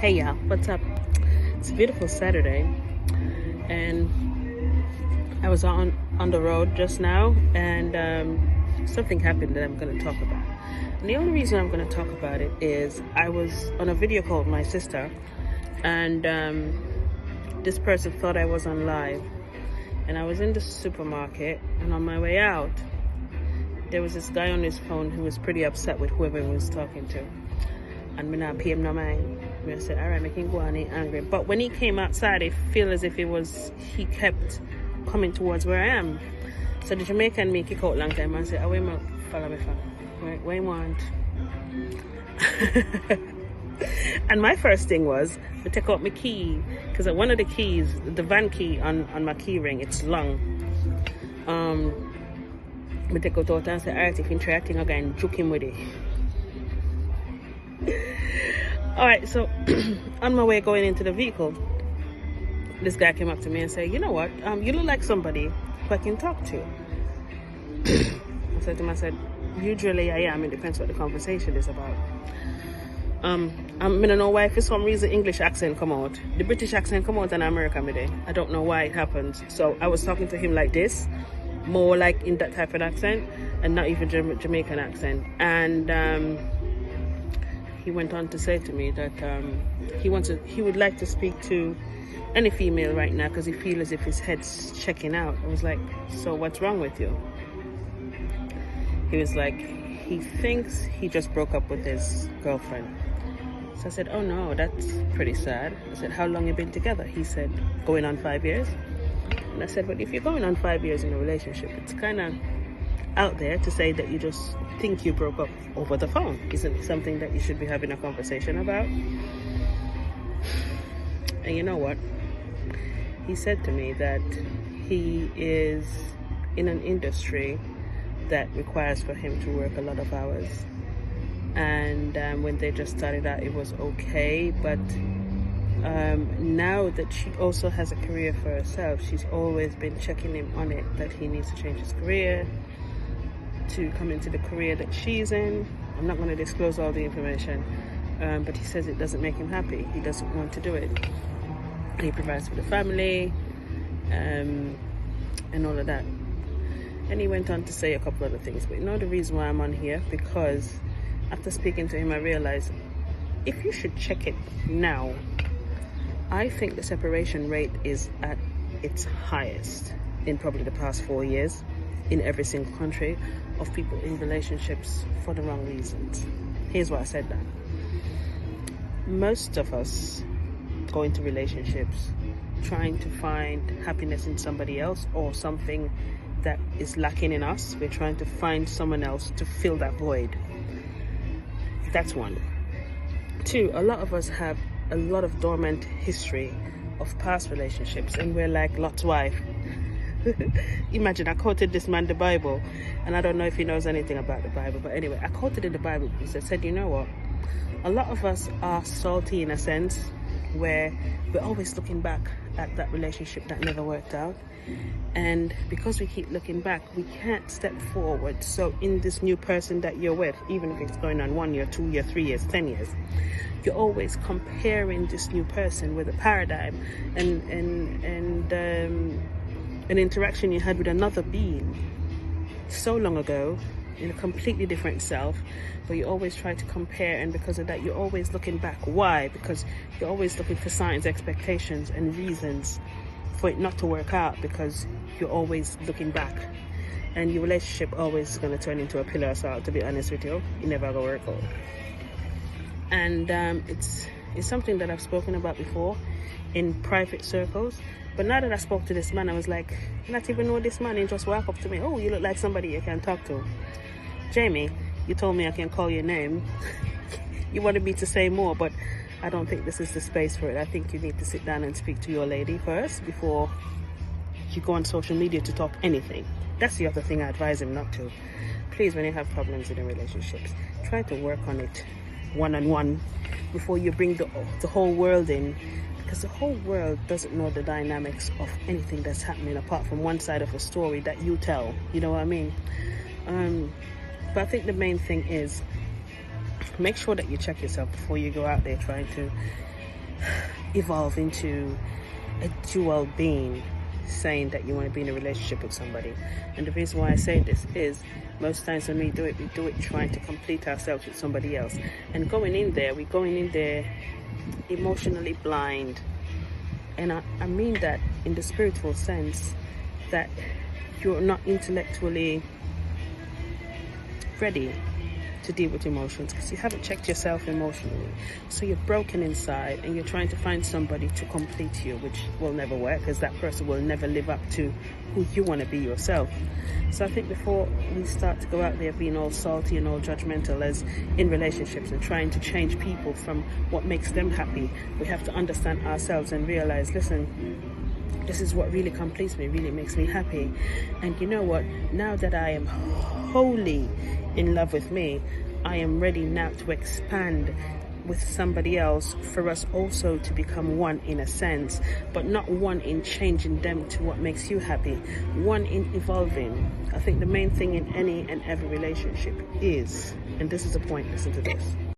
Hey y'all, what's up? It's a beautiful Saturday, and I was on the road just now, and something happened that I'm going to talk about. And the only reason I'm going to talk about it is I was on a video call with my sister, and this person thought I was on live, and I was in the supermarket, and on my way out, there was this guy on his phone who was pretty upset with whoever he was talking to. And me not pay him no mind. I said, all right, I can go on and angry. But when he came outside, I feel as if he kept coming towards where I am. So the Jamaican me kick out long time and say, oh, wait, follow me for. What you want? And my first thing was to take out my key, because one of the keys, the van key on my key ring, it's long. I take out and say, all right, if you try a thing again, juke him with it. Alright, so on my way going into the vehicle, this guy came up to me and said, you know what, you look like somebody who I can talk to. I said to him, usually I am, it depends what the conversation is about. I don't know why for some reason English accent come out. The British accent come out in America today. I don't know why it happens. So I was talking to him like this, more like in that type of accent, and not even Jamaican accent. And he went on to say to me that he would like to speak to any female right now because he feels as if his head's checking out. I was like, so what's wrong with you? He was like, he thinks he just broke up with his girlfriend. So I said, oh no, that's pretty sad. I said, how long you been together? He said, going on 5 years. And I said, but if you're going on 5 years in a relationship, it's kind of out there to say that you just think you broke up over the phone. Isn't it something that you should be having a conversation about? And you know what? He said to me that he is in an industry that requires for him to work a lot of hours. And when they just started out, it was okay. But now that she also has a career for herself, she's always been checking him on it, that he needs to change his career to come into the career that she's in. I'm not going to disclose all the information, but he says it doesn't make him happy. He doesn't want to do it. He provides for the family, and all of that. And he went on to say a couple other things. But you know the reason why I'm on here? Because after speaking to him, I realized if you should check it now, I think the separation rate is at its highest in probably the past 4 years in every single country, of people in relationships for the wrong reasons. Here's why I said that. Most of us go into relationships trying to find happiness in somebody else or something that is lacking in us. We're trying to find someone else to fill that void. That's one. Two, a lot of us have a lot of dormant history of past relationships, and we're like Lot's wife. Imagine, I quoted this man the Bible, and I don't know if he knows anything about the Bible, but anyway, I quoted in the Bible because I said, you know what, a lot of us are salty in a sense, where we're always looking back at that relationship that never worked out, and because we keep looking back, we can't step forward. So in this new person that you're with, even if it's going on 1 year, 2 years, 3 years, 10 years, you're always comparing this new person with a paradigm and an interaction you had with another being so long ago in a completely different self, but you always try to compare, and because of that you're always looking back. Why? Because you're always looking for signs, expectations and reasons for it not to work out, because you're always looking back, and your relationship always going to turn into a pillar of salt. To be honest with you, it never gonna work out. And it's something that I've spoken about before in private circles. But now that I spoke to this man, I was like, not even know this man. He just walked up to me. Oh, you look like somebody you can talk to. Jamie, you told me I can call your name. You wanted me to say more, but I don't think this is the space for it. I think you need to sit down and speak to your lady first before you go on social media to talk anything. That's the other thing I advise him not to. Please, when you have problems in the relationships, try to work on it one-on-one before you bring the whole world in. Because the whole world doesn't know the dynamics of anything that's happening apart from one side of a story that you tell. You know what I mean? But I think the main thing is make sure that you check yourself before you go out there trying to evolve into a dual being, saying that you want to be in a relationship with somebody. And the reason why I say this is, most times when we do it trying to complete ourselves with somebody else. And we're going in there emotionally blind. And I mean that in the spiritual sense, that you're not intellectually ready to deal with emotions because you haven't checked yourself emotionally. So you're broken inside and you're trying to find somebody to complete you, which will never work because that person will never live up to who you want to be yourself. So I think before we start to go out there being all salty and all judgmental as in relationships and trying to change people from what makes them happy, we have to understand ourselves and realize, listen, this is what really completes me, really makes me happy. And you know what? Now that I am wholly in love with me, I am ready now to expand with somebody else for us also to become one in a sense, but not one in changing them to what makes you happy, one in evolving. I think the main thing in any and every relationship is, and this is the point, listen to this.